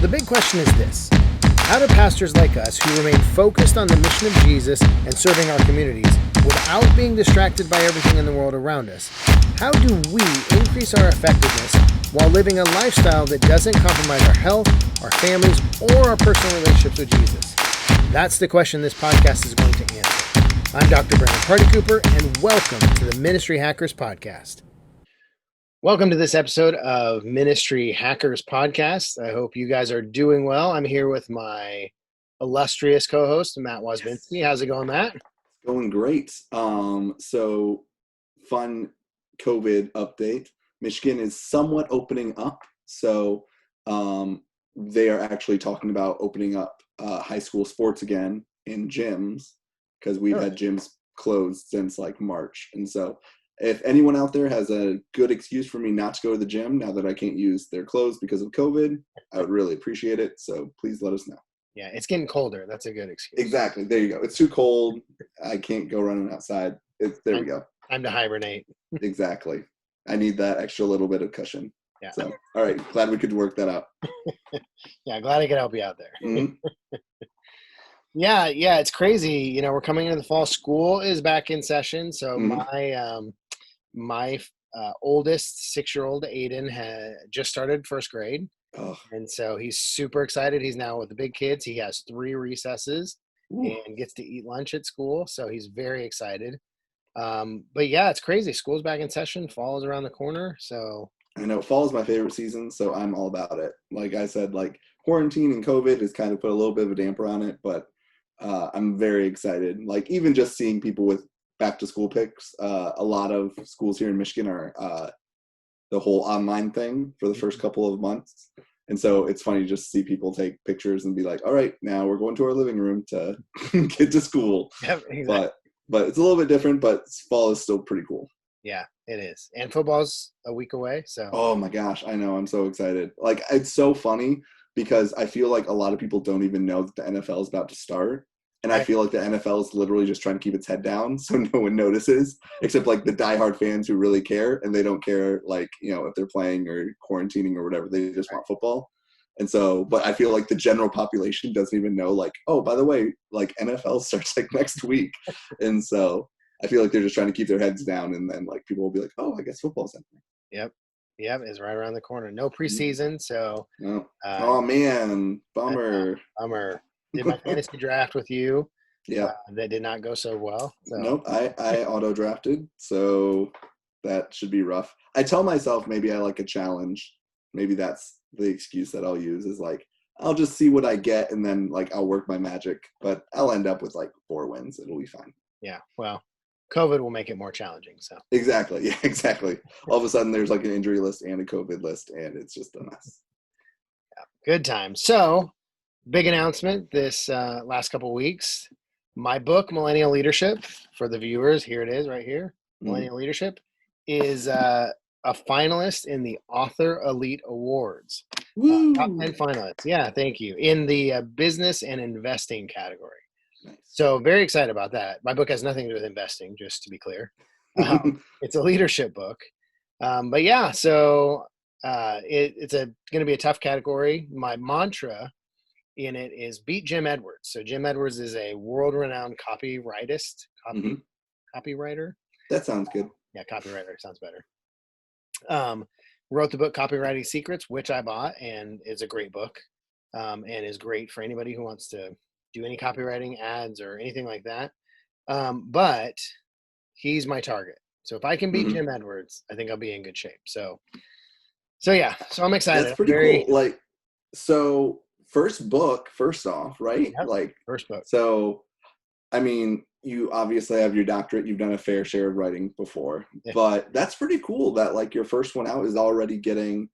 the big question is this: how do pastors like us who remain focused on the mission of Jesus and serving our communities without being distracted by everything in the world around us, how do we increase our effectiveness while living a lifestyle that doesn't compromise our health, our families, or our personal relationships with Jesus? That's the question this podcast is going to answer. I'm Dr. Brandon Party Cooper, and welcome to the Ministry Hackers Podcast. Welcome to this episode of Ministry Hackers Podcast. I hope you guys are doing well. I'm here with my illustrious co-host, Matt Wasbinski. How's it going, Matt? It's going great. So fun COVID update. Michigan is somewhat opening up. So they are actually talking about opening up high school sports again in gyms, because we've had gyms closed since like March. And so if anyone out there has a good excuse for me not to go to the gym now that I can't use their clothes because of COVID, I would really appreciate it. So please let us know. Yeah, it's getting colder. That's a good excuse. Exactly. There you go. It's too cold. I can't go running outside. There we go. Time to hibernate. Exactly. I need that extra little bit of cushion. Yeah. So, all right. Glad we could work that out. Yeah, glad I could help you out there. Mm-hmm. Yeah, it's crazy. You know, we're coming into the fall. School is back in session. So my oldest 6-year-old Aiden had just started first grade. Oh. And so he's super excited. He's now with the big kids. He has 3 recesses and gets to eat lunch at school. So he's very excited. But yeah, it's crazy. School's back in session. Fall is around the corner. So I know fall is my favorite season, so I'm all about it. Like I said, like quarantine and COVID has kind of put a little bit of a damper on it, but I'm very excited. Like even just seeing people with back to school pics. A lot of schools here in Michigan are the whole online thing for the first couple of months. And so it's funny just to see people take pictures and be like, all right, now we're going to our living room to get to school. Yep, exactly. But it's a little bit different, but fall is still pretty cool. Yeah, it is. And football's a week away. So oh my gosh, I know. I'm so excited. Like it's so funny because I feel like a lot of people don't even know that the NFL is about to start. And I feel like the NFL is literally just trying to keep its head down so no one notices, except like the diehard fans who really care, and they don't care like, you know, if they're playing or quarantining or whatever. They just want football. And so, but I feel like the general population doesn't even know like, oh, by the way, like NFL starts like next week. And so I feel like they're just trying to keep their heads down, and then like people will be like, oh, I guess football's happening. Yep, it's right around the corner. No preseason, so no. Oh man, bummer. Bummer. Did my fantasy draft with you. Yeah. That did not go so well. So. Nope. I auto drafted, so that should be rough. I tell myself maybe I like a challenge. Maybe that's the excuse that I'll use is like, I'll just see what I get and then like I'll work my magic, but I'll end up with like 4 wins. It'll be fine. Yeah. Well, COVID will make it more challenging. So exactly. Yeah, exactly. All of a sudden there's like an injury list and a COVID list, and it's just a mess. Yeah. Good time. So big announcement this last couple of weeks. My book, Millennial Leadership, for the viewers, here it is right here. Millennial Leadership is a finalist in the Author Elite Awards. Top 10 finalists. Yeah, thank you. In the business and investing category. Nice. So very excited about that. My book has nothing to do with investing, just to be clear. It's a leadership book. But yeah, so it's going to be a tough category. My mantra in it is beat Jim Edwards. So Jim Edwards is a world-renowned copywriter. That sounds good. Yeah, copywriter sounds better. Wrote the book Copywriting Secrets, which I bought, and is a great book, and is great for anybody who wants to do any copywriting, ads, or anything like that. But he's my target. So if I can beat Jim Edwards, I think I'll be in good shape. So yeah, so I'm excited. That's pretty cool. Like, so first off, right? Yep, like first book. So, I mean, you obviously have your doctorate. You've done a fair share of writing before, but that's pretty cool that like your first one out is already getting,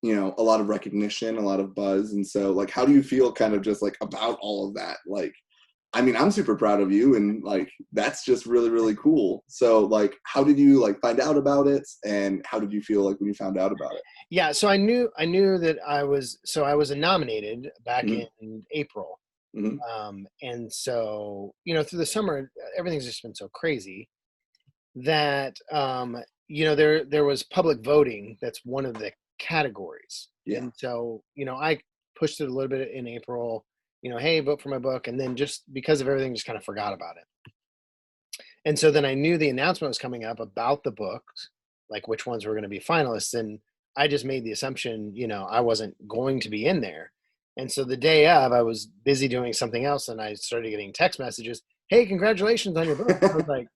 you know, a lot of recognition, a lot of buzz. And so like, how do you feel kind of just like about all of that? Like, I mean, I'm super proud of you, and like, that's just really, really cool. So like, how did you like find out about it, and how did you feel like when you found out about it? Yeah. So I knew that I was nominated back in April. And so, you know, through the summer, everything's just been so crazy that, you know, there was public voting. That's one of the categories. Yeah. And so, you know, pushed it a little bit in April, hey, vote for my book. And then just because of everything, just kind of forgot about it. And so then I knew the announcement was coming up about the books, like which ones were going to be finalists. And I just made the assumption, I wasn't going to be in there. And so the day of, I was busy doing something else, and I started getting text messages. Hey, congratulations on your book. I was like,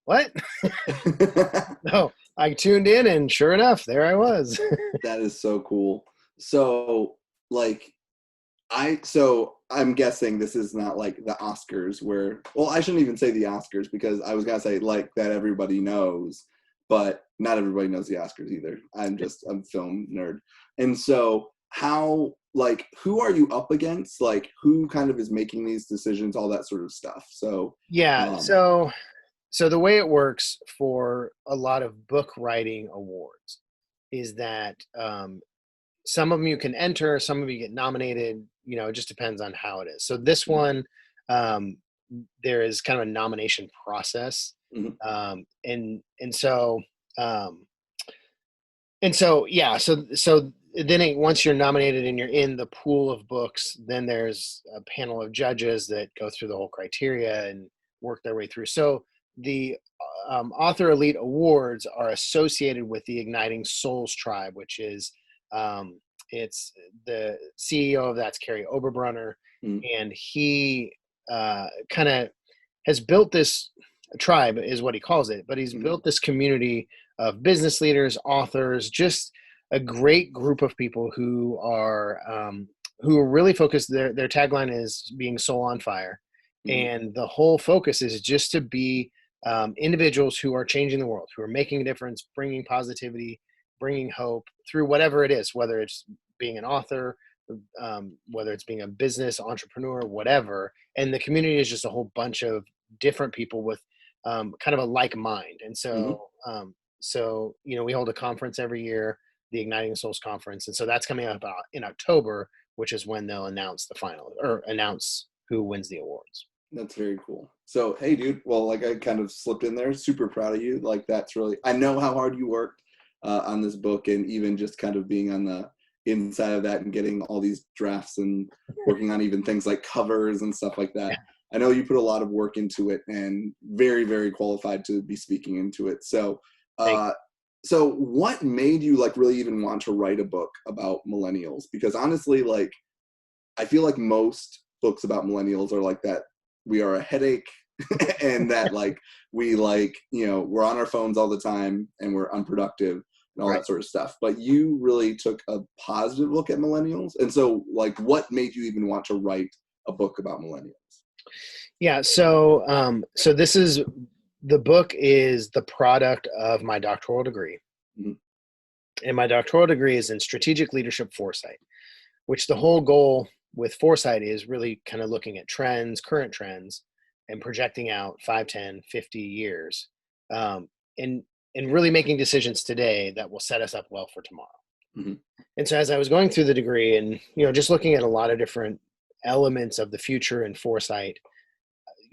what? No, I tuned in, and sure enough, there I was. That is so cool. So I'm guessing this is not like the Oscars where, well, I shouldn't even say the Oscars, because I was going to say like that everybody knows, but not everybody knows the Oscars either. I'm a film nerd. And so who are you up against? Like, who kind of is making these decisions, all that sort of stuff. So, yeah. So the way it works for a lot of book writing awards is that some of them you can enter, some of you get nominated, it just depends on how it is. So this one, there is kind of a nomination process. Mm-hmm. So then once you're nominated and you're in the pool of books, then there's a panel of judges that go through the whole criteria and work their way through. So the Author Elite Awards are associated with the Igniting Souls Tribe, which is it's the CEO of that's Carrie Oberbrunner, and he kind of has built this tribe, is what he calls it, but he's built this community of business leaders, authors, just a great group of people who are really focused. Their tagline is being soul on fire, and the whole focus is just to be individuals who are changing the world, who are making a difference, bringing positivity, bringing hope through whatever it is, whether it's being an author, whether it's being a business entrepreneur, whatever. And the community is just a whole bunch of different people with kind of a like mind. And so, we hold a conference every year, the Igniting Souls Conference. And so that's coming up in October, which is when they'll announce the final, or announce who wins the awards. That's very cool. So, hey, dude, well, like I kind of slipped in there, super proud of you. Like, that's really, I know how hard you worked on this book, and even just kind of being on the inside of that and getting all these drafts and working on even things like covers and stuff like that. Yeah. I know you put a lot of work into it, and very, very qualified to be speaking into it. So, so what made you like really even want to write a book about millennials? Because honestly, like, I feel like most books about millennials are like that. We are a headache and that like, we like, we're on our phones all the time and we're unproductive and all that sort of stuff. But you really took a positive look at millennials. And so like, what made you even want to write a book about millennials? Yeah. So, the book is the product of my doctoral degree. Mm-hmm. And my doctoral degree is in strategic leadership foresight, which the whole goal with foresight is really kind of looking at trends, current trends, and projecting out 5, 10, 50 years, and really making decisions today that will set us up well for tomorrow. Mm-hmm. And so as I was going through the degree and, just looking at a lot of different elements of the future and foresight,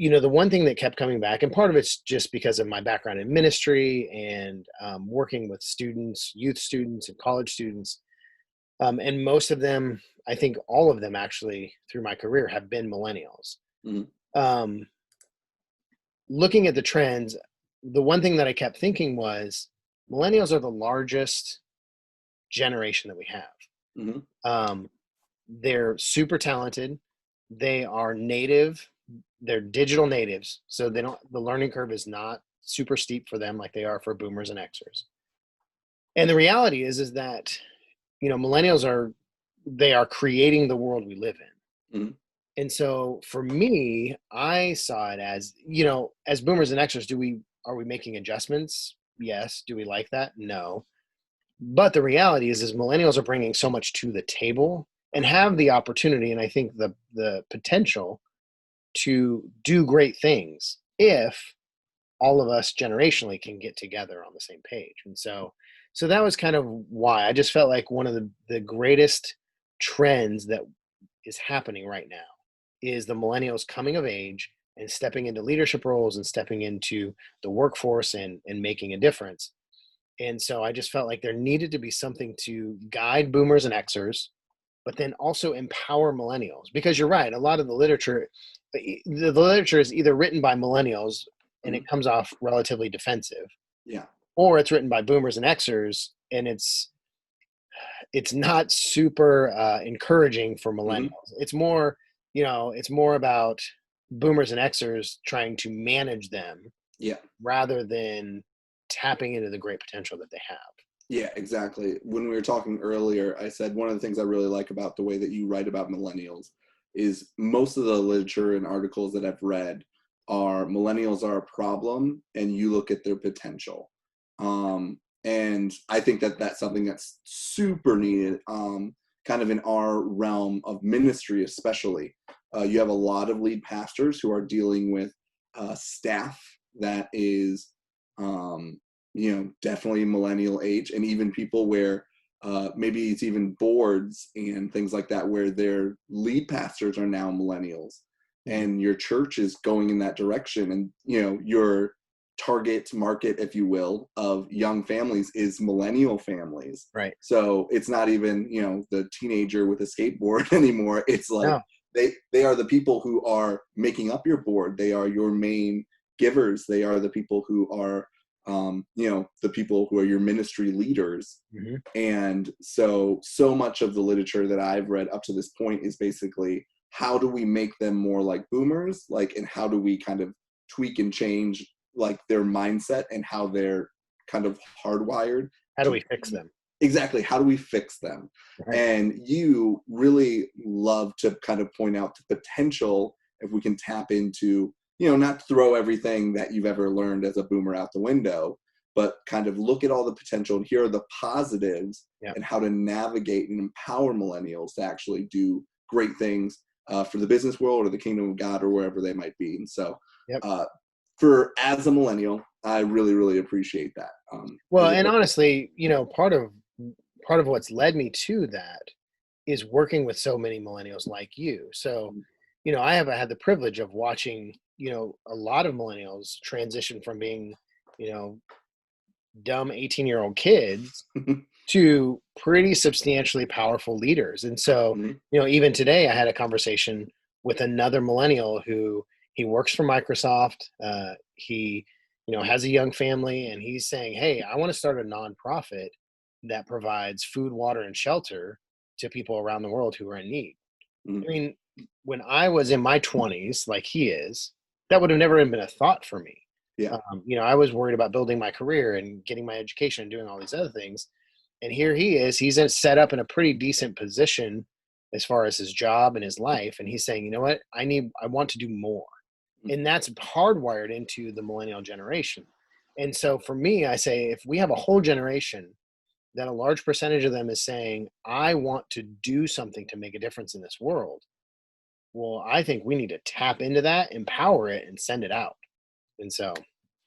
the one thing that kept coming back, and part of it's just because of my background in ministry and working with students, youth students and college students, and most of them, I think all of them actually through my career have been millennials. Mm-hmm. Looking at the trends, the one thing that I kept thinking was millennials are the largest generation that we have. Mm-hmm. They're super talented. They are native. They're digital natives. So the learning curve is not super steep for them like they are for boomers and Xers. And the reality is that, millennials are creating the world we live in. Mm-hmm. And so for me, I saw it as, as boomers and Xers, are we making adjustments? Yes. Do we like that? No. But the reality is millennials are bringing so much to the table and have the opportunity, and I think the potential to do great things if all of us generationally can get together on the same page. And so that was kind of why I just felt like one of the greatest trends that is happening right now is the millennials coming of age and stepping into leadership roles and stepping into the workforce and making a difference. And so I just felt like there needed to be something to guide boomers and Xers, but then also empower millennials. Because you're right, a lot of the literature is either written by millennials and Mhm. it comes off relatively defensive, Yeah. or it's written by boomers and Xers and it's not super encouraging for Hmm. millennials. It's more, it's more about boomers and Xers trying to manage them Yeah. rather than tapping into the great potential that they have. Yeah, exactly. When we were talking earlier, I said one of the things I really like about the way that you write about millennials is most of the literature and articles that I've read are millennials are a problem and you look at their potential. And I think that that's something that's super needed, kind of in our realm of ministry, especially. You have a lot of lead pastors who are dealing with staff that is, um, definitely millennial age, and even people where maybe it's even boards and things like that where their lead pastors are now millennials, Mhm. and your church is going in that direction, and your target market, if you will, of young families is millennial families. Right. So it's not even the teenager with a skateboard anymore. It's like No. they are the people who are making up your board. They are your main givers. They are the people who are the people who are your ministry leaders. Hmm. And so much of the literature that I've read up to this point is basically how do we make them more like boomers, like, and how do we kind of tweak and change like their mindset and how they're kind of hardwired How do to we fix them? exactly how do we fix them. Right. And you really love to kind of point out the potential if we can tap into, not throw everything that you've ever learned as a boomer out the window, but kind of look at all the potential and here are the positives Yeah. and how to navigate and empower millennials to actually do great things for the business world or the kingdom of God or wherever they might be. And so Yep. uh, for as a millennial, I really, really appreciate that. Well, As a and person. honestly, part of what's led me to that is working with so many millennials like you. So, I have had the privilege of watching, a lot of millennials transition from being, you know, dumb 18-year-old kids to pretty substantially powerful leaders. And so, Mhm. even today I had a conversation with another millennial who he works for Microsoft. He, has a young family and he's saying, "Hey, I want to start a nonprofit that provides food, water, and shelter to people around the world who are in need." Mhm. I mean, when I was in my 20s, like he is, that would have never even been a thought for me. Yeah. I was worried about building my career and getting my education and doing all these other things. And here he is. He's set up in a pretty decent position as far as his job and his life. And he's saying, "You know what? I want to do more." And that's hardwired into the millennial generation. And so for me, I say, if we have a whole generation that a large percentage of them is saying, "I want to do something to make a difference in this world," well, I think we need to tap into that, empower it, and send it out. And so,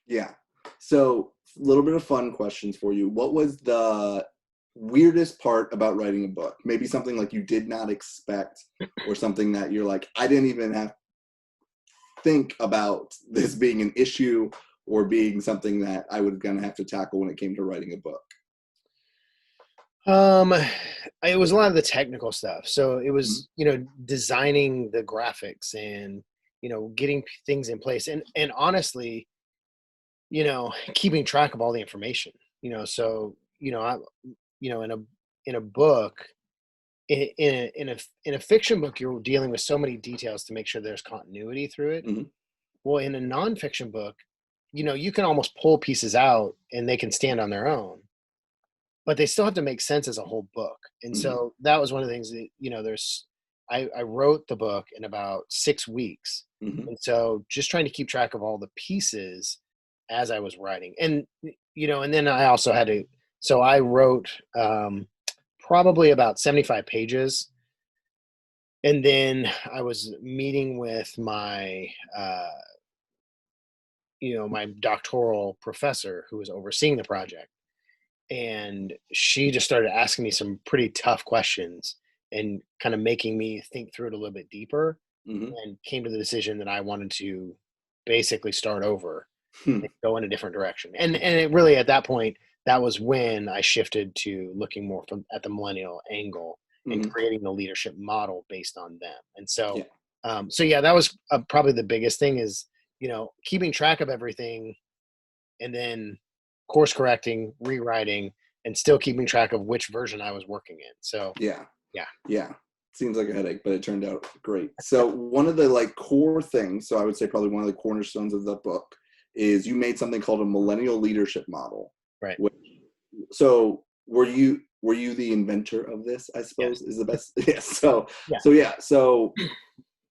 Yeah. So, a little bit of fun questions for you. What was the weirdest part about writing a book? Maybe something like you did not expect, or something that you're like, I didn't even have to think about this being an issue or being something that I was gonna have to tackle when it came to writing a book. um, it was a lot of the technical stuff. So it Mhm. was, designing the graphics and, getting things in place. And honestly, keeping track of all the information. So, I, in a book, in a fiction book, you're dealing with so many details to make sure there's continuity through it. Mhm. Well, in a nonfiction book, you can almost pull pieces out and they can stand on their own, but they still have to make sense as a whole book. And Mhm. so that was one of the things that, I wrote the book in about 6 weeks. Mhm. And so just trying to keep track of all the pieces as I was writing. And, and then I also had to, so I wrote probably about 75 pages. And then I was meeting with my doctoral professor who was overseeing the project. And she just started asking me some pretty tough questions and kind of making me think through it a little bit deeper, Mhm. and came to the decision that I wanted to basically start over Hmm. and go in a different direction. And it really, at that point, that was when I shifted to looking more at the millennial angle. and Mhm. creating the leadership model based on them. And so, Yeah. so yeah, that was probably the biggest thing is, keeping track of everything and then course correcting, rewriting, and still keeping track of which version I was working in. So Yeah. yeah. Yeah. Seems like a headache, but it turned out great. So one of the like core things, so I would say probably one of the cornerstones of the book is you made something called a Millennial Leadership Model. Right. So were you the inventor of this, I suppose, Yes. is the best. Yeah. So Yeah. so yeah. So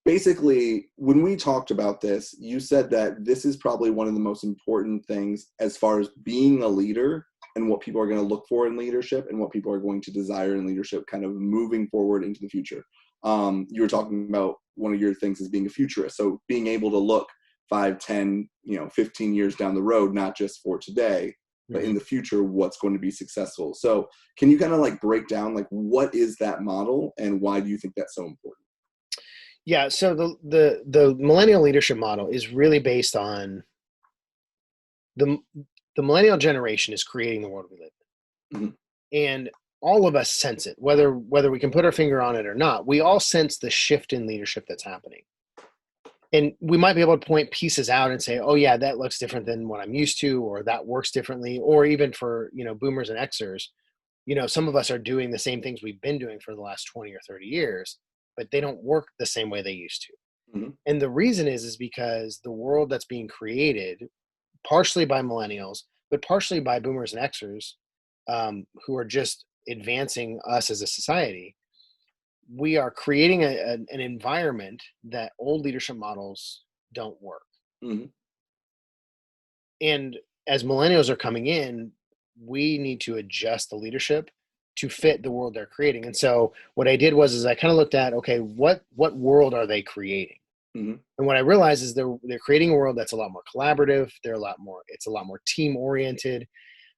basically, when we talked about this, you said that this is probably one of the most important things as far as being a leader and what people are going to look for in leadership and what people are going to desire in leadership kind of moving forward into the future. You were talking about one of your things as being a futurist. So being able to look 5, 10, 15 years down the road, not just for today, but in the future, what's going to be successful. So can you kind of like break down like what is that model and why do you think that's so important? Yeah. So the millennial leadership model is really based on the the millennial generation is creating the world we live Mhm. in. And all of us sense it, whether we can put our finger on it or not. We all sense the shift in leadership that's happening. And we might be able to point pieces out and say, oh yeah, that looks different than what I'm used to, or that works differently. Or even for, boomers and Xers, some of us are doing the same things we've been doing for the last 20 or 30 years, but they don't work the same way they used to. Mhm. And the reason is because the world that's being created, partially by millennials, but partially by boomers and Xers, who are just advancing us as a society, we are creating an environment that old leadership models don't work. Mhm. And as millennials are coming in, we need to adjust the leadership to fit the world they're creating. And so what I did was I kind of looked at, okay, what world are they creating? Mhm. And what I realized is they're creating a world that's a lot more collaborative. It's a lot more team oriented.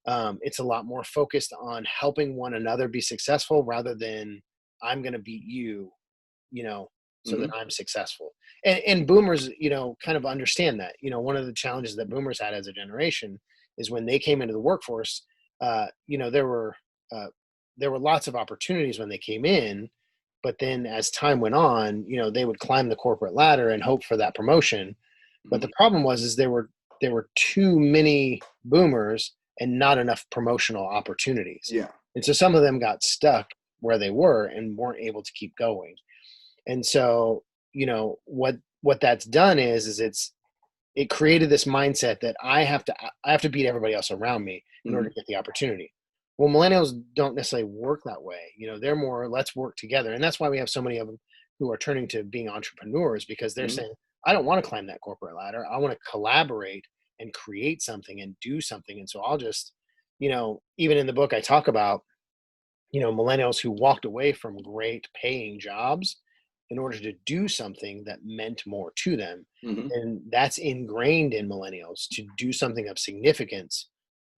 It's a lot more focused on helping one another be successful rather than I'm going to beat you, so that Mhm. I'm successful. And boomers, kind of understand that. One of the challenges that boomers had as a generation is when they came into the workforce. There were lots of opportunities when they came in, but then as time went on, they would climb the corporate ladder and hope for that promotion. But Mhm. the problem was there were too many boomers and not enough promotional opportunities. Yeah. And so some of them got stuck where they were and weren't able to keep going. And so, what that's done is it created this mindset that I have to beat everybody else around me in order Mhm. to get the opportunity. Well, millennials don't necessarily work that way. They're more let's work together. And that's why we have so many of them who are turning to being entrepreneurs because they're Mhm. saying, I don't want to climb that corporate ladder. I want to collaborate and create something and do something. And so I'll just, even in the book I talk about, millennials who walked away from great paying jobs in order to do something that meant more to them. Mhm. And that's ingrained in millennials to do something of significance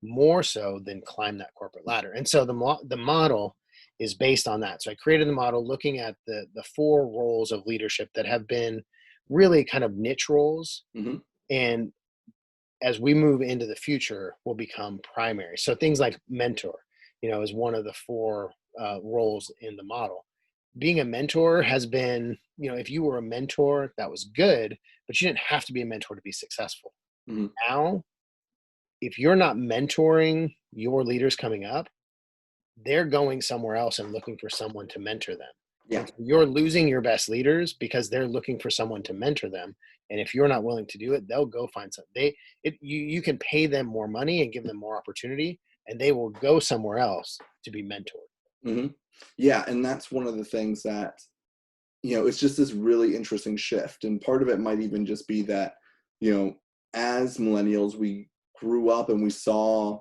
more so than climb that corporate ladder. And so the model is based on that. So I created the model looking at the four roles of leadership that have been really kind of niche roles. Mhm. And as we move into the future will become primary. So things like mentor, is one of the four roles in the model. Being a mentor has been, if you were a mentor, that was good, but you didn't have to be a mentor to be successful. Mhm. Now, if you're not mentoring your leaders coming up, they're going somewhere else and looking for someone to mentor them. Yeah. And so you're losing your best leaders because they're looking for someone to mentor them. And if you're not willing to do it, they'll go find some. You can pay them more money and give them more opportunity, and they will go somewhere else to be mentored. Mhm. Yeah, and that's one of the things that, it's just this really interesting shift. And part of it might even just be that, as millennials, we grew up and we saw,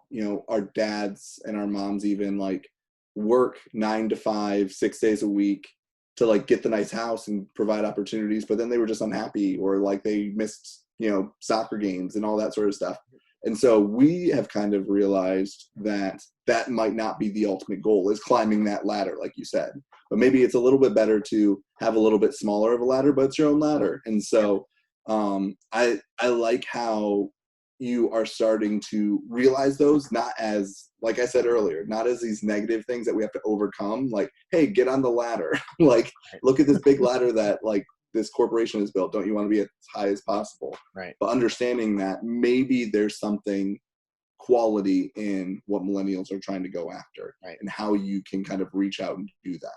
our dads and our moms even like work 9 to 5, 6 days a week to like get the nice house and provide opportunities, but then they were just unhappy or like they missed, soccer games and all that sort of stuff. And so we have kind of realized that that might not be the ultimate goal is climbing that ladder, like you said, but maybe it's a little bit better to have a little bit smaller of a ladder, but it's your own ladder. And so I like how you are starting to realize those, not as, like I said earlier, not as these negative things that we have to overcome, like, hey, get on the ladder. Like, look at this big ladder that like this corporation has built. Don't you want to be as high as possible? Right. But understanding that maybe there's something quality in what millennials are trying to go after, Right. and how you can kind of reach out and do that.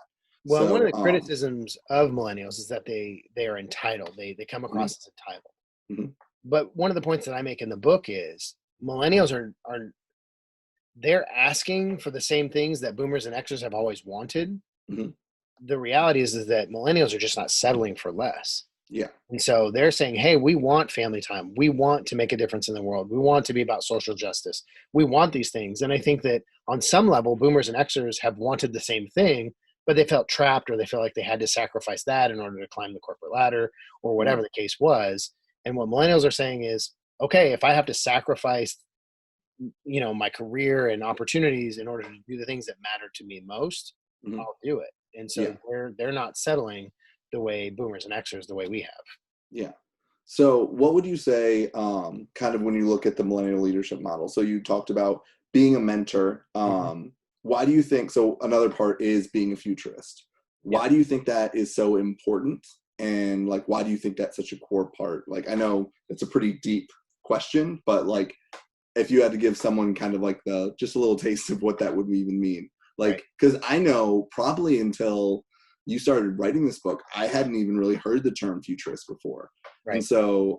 Well, So, one of the criticisms of millennials is that they are entitled. They come across as entitled. Mhm. But one of the points that I make in the book is millennials are they're asking for the same things that boomers and Xers have always wanted. Mhm. The reality is that millennials are just not settling for less. Yeah. And so they're saying, hey, we want family time. We want to make a difference in the world. We want to be about social justice. We want these things. And I think that on some level, boomers and Xers have wanted the same thing, but they felt trapped, or they felt like they had to sacrifice that in order to climb the corporate ladder, or whatever the case was. And what millennials are saying is, okay, if I have to sacrifice, my career and opportunities in order to do the things that matter to me most, Mhm. I'll do it. And so Yeah. they're not settling the way boomers and Xers, the way we have. Yeah. So what would you say, kind of when you look at the millennial leadership model? So you talked about being a mentor. Mhm. Why do you think, so another part is being a futurist. Yeah. Why do you think that is so important? And like, why do you think that's such a core part? Like, I know it's a pretty deep question, but like, if you had to give someone kind of like just a little taste of what that would even mean, Right. like, because I know probably until you started writing this book, I hadn't even really heard the term futurist before. Right. And so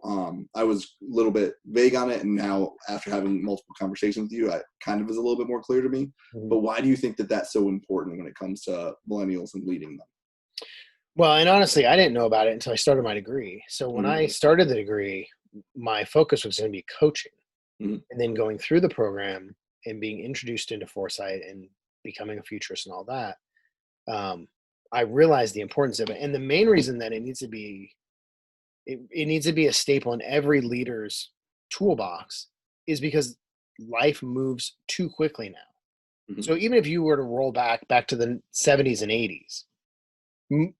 I was a little bit vague on it. And now after having multiple conversations with you, it kind of is a little bit more clear to me. Mhm. But why do you think that that's so important when it comes to millennials and leading them? Well, and honestly, I didn't know about it until I started my degree. So when I started the degree, my focus was going to be coaching, Mhm. and then going through the program and being introduced into foresight and becoming a futurist and all that. I realized the importance of it. And the main reason that it needs to be a staple in every leader's toolbox is because life moves too quickly now. Mhm. So even if you were to roll back to the 70s and 80s,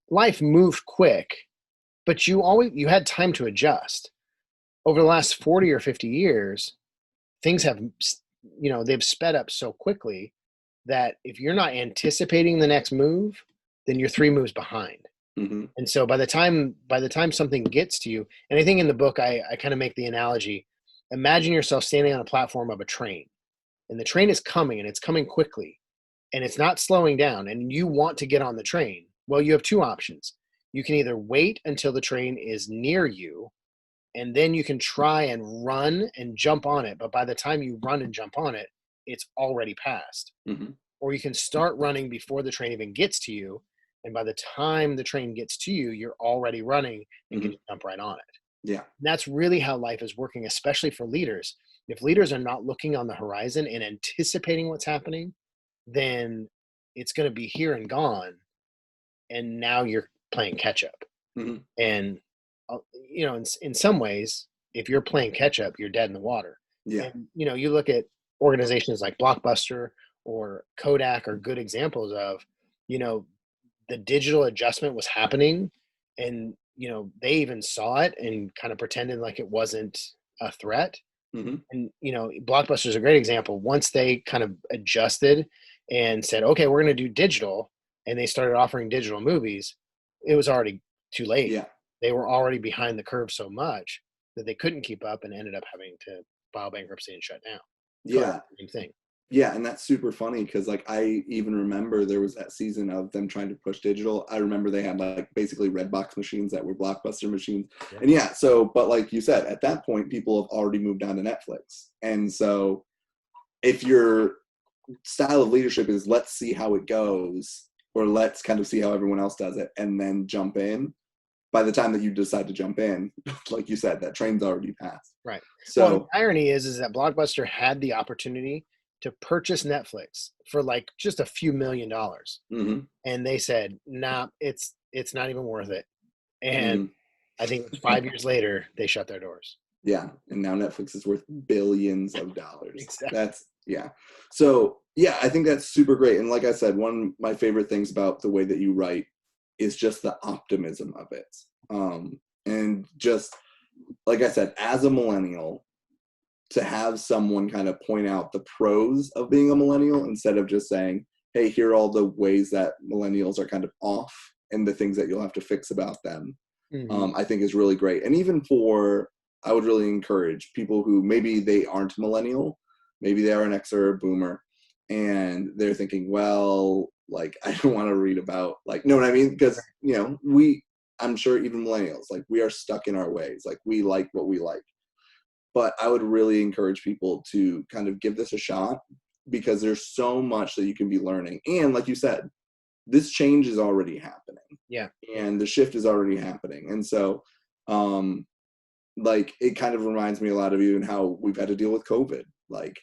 life moved quick, but you had time to adjust. Over the last 40 or 50 years, things have they've sped up so quickly that if you're not anticipating the next move, then you're 3 moves behind. Mhm. And so by the time something gets to you, and I think in the book I kind of make the analogy, imagine yourself standing on a platform of a train, and the train is coming, and it's coming quickly, and it's not slowing down, and you want to get on the train. Well, you have two options. You can either wait until the train is near you, and then you can try and run and jump on it, but by the time you run and jump on it, it's already passed. Mhm. Or you can start running before the train even gets to you, and by the time the train gets to you, you're already running and can Mhm. jump right on it. Yeah. And that's really how life is working, especially for leaders. If leaders are not looking on the horizon and anticipating what's happening, then it's going to be here and gone, and now you're playing catch up. Mhm. And in some ways, if you're playing catch up, you're dead in the water. Yeah. And you look at organizations like Blockbuster or Kodak are good examples of, you know, the digital adjustment was happening, and they even saw it and kind of pretended like it wasn't a threat. Mhm. And Blockbuster is a great example. Once they kind of adjusted and said, okay, we're going to do digital, and they started offering digital movies, it was already too late. Yeah. They were already behind the curve so much that they couldn't keep up and ended up having to file bankruptcy and shut down. Kodak, Yeah. same thing. Yeah, and that's super funny because like I even remember there was that season of them trying to push digital. I remember they had like basically red box machines that were Blockbuster machines. Yeah. And yeah, so but like you said, at that point people have already moved on to Netflix. And so if your style of leadership is let's see how it goes, or let's kind of see how everyone else does it and then jump in, by the time that you decide to jump in, like you said, that train's already passed. Right. Well, So the irony is that Blockbuster had the opportunity to purchase Netflix for like just a few $1 million, mhm, and they said, "Nah, it's not even worth it." And mhm. I think it was 5 years later they shut their doors. Yeah, and now Netflix is worth billions of dollars. Exactly. That's yeah. So yeah, I think that's super great. And like I said, one of my favorite things about the way that you write is just the optimism of it. And just like I said, as a millennial, to have someone kind of point out the pros of being a millennial instead of just saying, hey, here are all the ways that millennials are kind of off and the things that you'll have to fix about them, I think is really great. And even I would really encourage people who maybe they aren't millennial, maybe they are an X or a boomer, and they're thinking, well, like, I don't want to read about, like, know what I mean? Because, I'm sure even millennials, like, we are stuck in our ways. Like, we like what we like. But I would really encourage people to kind of give this a shot, because there's so much that you can be learning. And like you said, this change is already happening. Yeah. And the shift is already happening. And so, like, it kind of reminds me a lot of you and how we've had to deal with COVID. Like,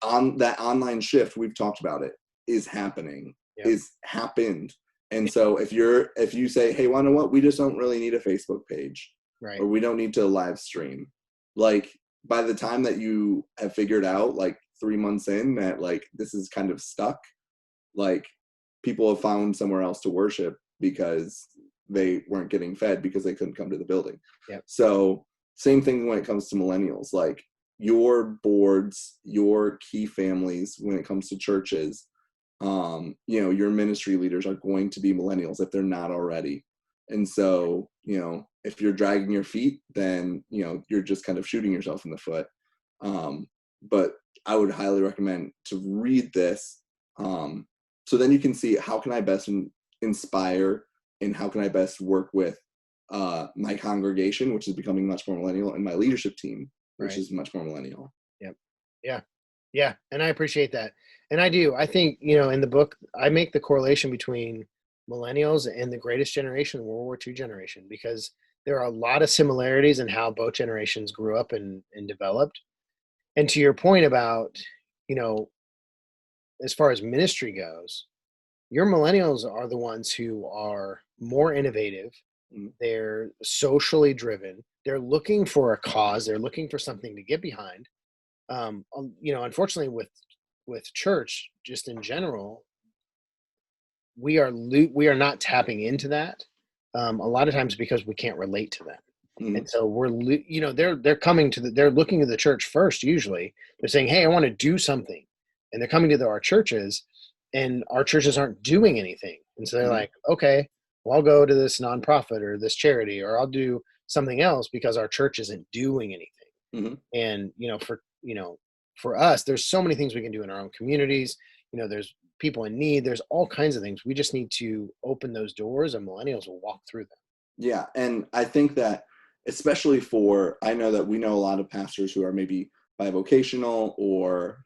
on that online shift, we've talked about it, is happening, is happened. And so if you say, hey, well, you know what, we just don't really need a Facebook page, right, or we don't need to live stream, like, by the time that you have figured out, like, 3 months in, that, like, this is kind of stuck, like, people have found somewhere else to worship because they weren't getting fed because they couldn't come to the building. So same thing when it comes to millennials. Like, your boards, your key families, when it comes to churches, your ministry leaders are going to be millennials if they're not already. And so, if you're dragging your feet, then, you're just kind of shooting yourself in the foot. But I would highly recommend to read this. So then you can see, how can I best inspire, and how can I best work with my congregation, which is becoming much more millennial, and my leadership team, which is much more millennial. Yeah. And I appreciate that. And I think, in the book, I make the correlation between millennials and the greatest generation, the World War II generation, because there are a lot of similarities in how both generations grew up and developed. And to your point about, as far as ministry goes, your millennials are the ones who are more innovative. They're socially driven. They're looking for a cause. They're looking for something to get behind. Unfortunately, with church, just in general, we are not tapping into that a lot of times because we can't relate to them. And so they're coming they're looking to the church first. Usually they're saying, hey, I want to do something. And they're coming to our churches, and our churches aren't doing anything. And so they're like, okay, well, I'll go to this nonprofit or this charity, or I'll do something else because our church isn't doing anything. And, for us, there's so many things we can do in our own communities. There's people in need. There's all kinds of things. We just need to open those doors, and millennials will walk through them. Yeah. And I think that, especially I know that we know a lot of pastors who are maybe bivocational, or,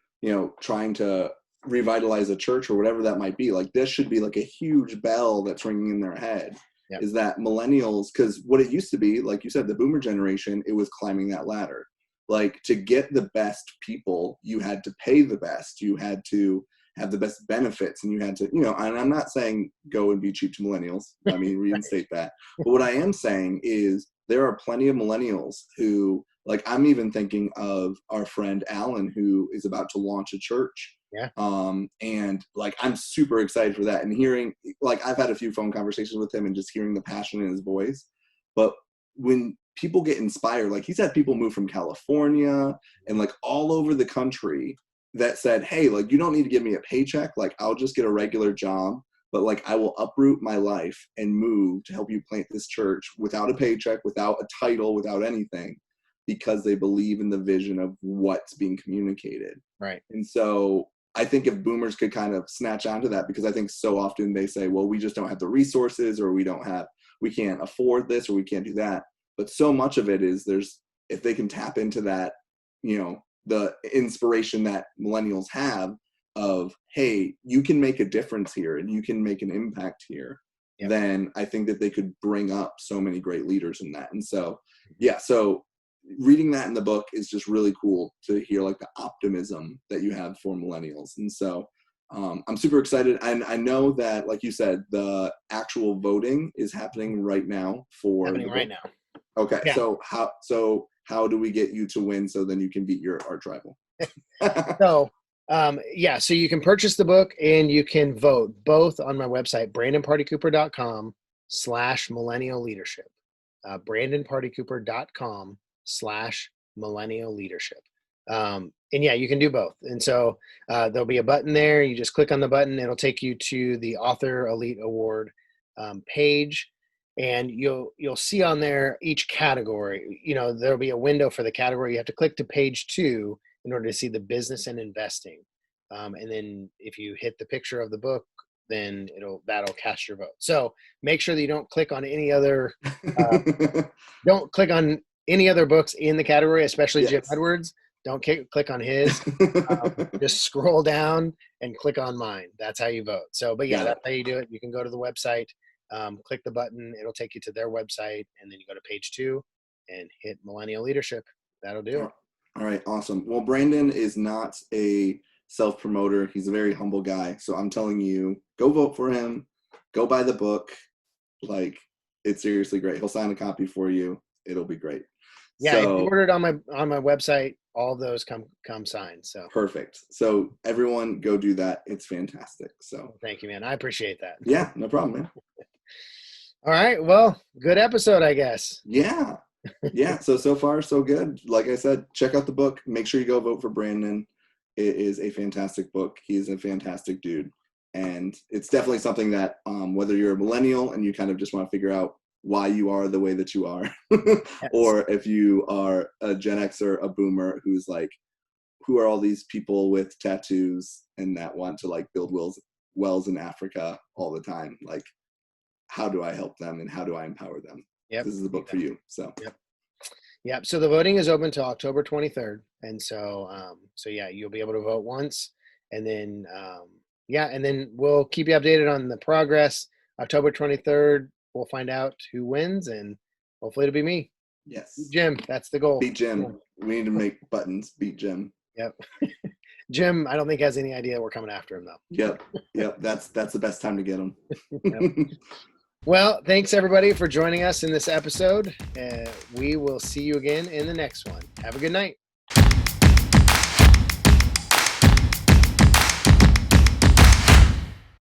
trying to revitalize a church or whatever that might be. Like, this should be like a huge bell that's ringing in their head. Is that millennials, because what it used to be, like you said, the boomer generation, it was climbing that ladder. Like, to get the best people, you had to pay the best, you had to have the best benefits, and you had to, and I'm not saying go and be cheap to millennials. I mean, reinstate that. But what I am saying is, there are plenty of millennials who, like, I'm even thinking of our friend Alan, who is about to launch a church. And, like, I'm super excited for that. And hearing, like, I've had a few phone conversations with him, and just hearing the passion in his voice. But when people get inspired, like, he's had people move from California and, like, all over the country that said, hey, like, you don't need to give me a paycheck. Like, I'll just get a regular job, but, like, I will uproot my life and move to help you plant this church without a paycheck, without a title, without anything, because they believe in the vision of what's being communicated. Right. And so I think if boomers could kind of snatch onto that, because I think so often they say, well, we just don't have the resources, or we can't afford this, or we can't do that. But so much of it is, if they can tap into that, the inspiration that millennials have of, hey, you can make a difference here, and you can make an impact here, then I think that they could bring up so many great leaders in that. And so, so reading that in the book is just really cool to hear, like, the optimism that you have for millennials. And so I'm super excited. And I know that, like you said, the actual voting is happening right now right now. Okay. Yeah. So how do we get you to win, so then you can beat your arch rival? So you can purchase the book, and you can vote both on my website, brandonpartycooper.com/millennial leadership. brandonpartycooper.com/millennial Millennial Leadership. And yeah, you can do both. And so there'll be a button there. You just click on the button. It'll take you to the Author Elite Award page, and you'll see on there each category. There'll be a window for the category. You have to click to page 2 in order to see the business and investing. And then if you hit the picture of the book, then that'll cast your vote. So make sure that you don't click on any other books in the category, especially Jim Edwards. Don't click on his. Just scroll down and click on mine. That's how you vote. So, but yeah, that's how you do it. You can go to the website, click the button. It'll take you to their website, and then you go to page 2 and hit Millennial Leadership. That'll do it. All right, awesome. Well, Brandon is not a self-promoter. He's a very humble guy. So I'm telling you, go vote for him. Go buy the book. Like, it's seriously great. He'll sign a copy for you. It'll be great. Yeah, if you order it on my website, all of those come signed. So perfect. So everyone go do that. It's fantastic. So thank you, man. I appreciate that. Yeah, no problem, man. All right. Well, good episode, I guess. Yeah. Yeah. So far, so good. Like I said, check out the book. Make sure you go vote for Brandon. It is a fantastic book. He's a fantastic dude. And it's definitely something that whether you're a millennial and you kind of just want to figure out why you are the way that you are, or if you are a Gen Xer, a boomer who's like, who are all these people with tattoos and that want to like build wells in Africa all the time? Like, how do I help them and how do I empower them? This is the book for you. So Yep. So the voting is open till October 23rd. And so, yeah, you'll be able to vote once, and then, and then we'll keep you updated on the progress. October 23rd, we'll find out who wins, and hopefully it'll be me. Yes. Jim, that's the goal. Beat Jim. We need to make buttons. Beat Jim. Yep. Jim, I don't think has any idea we're coming after him though. Yep. That's the best time to get him. Yep. Well, thanks everybody for joining us in this episode. We will see you again in the next one. Have a good night.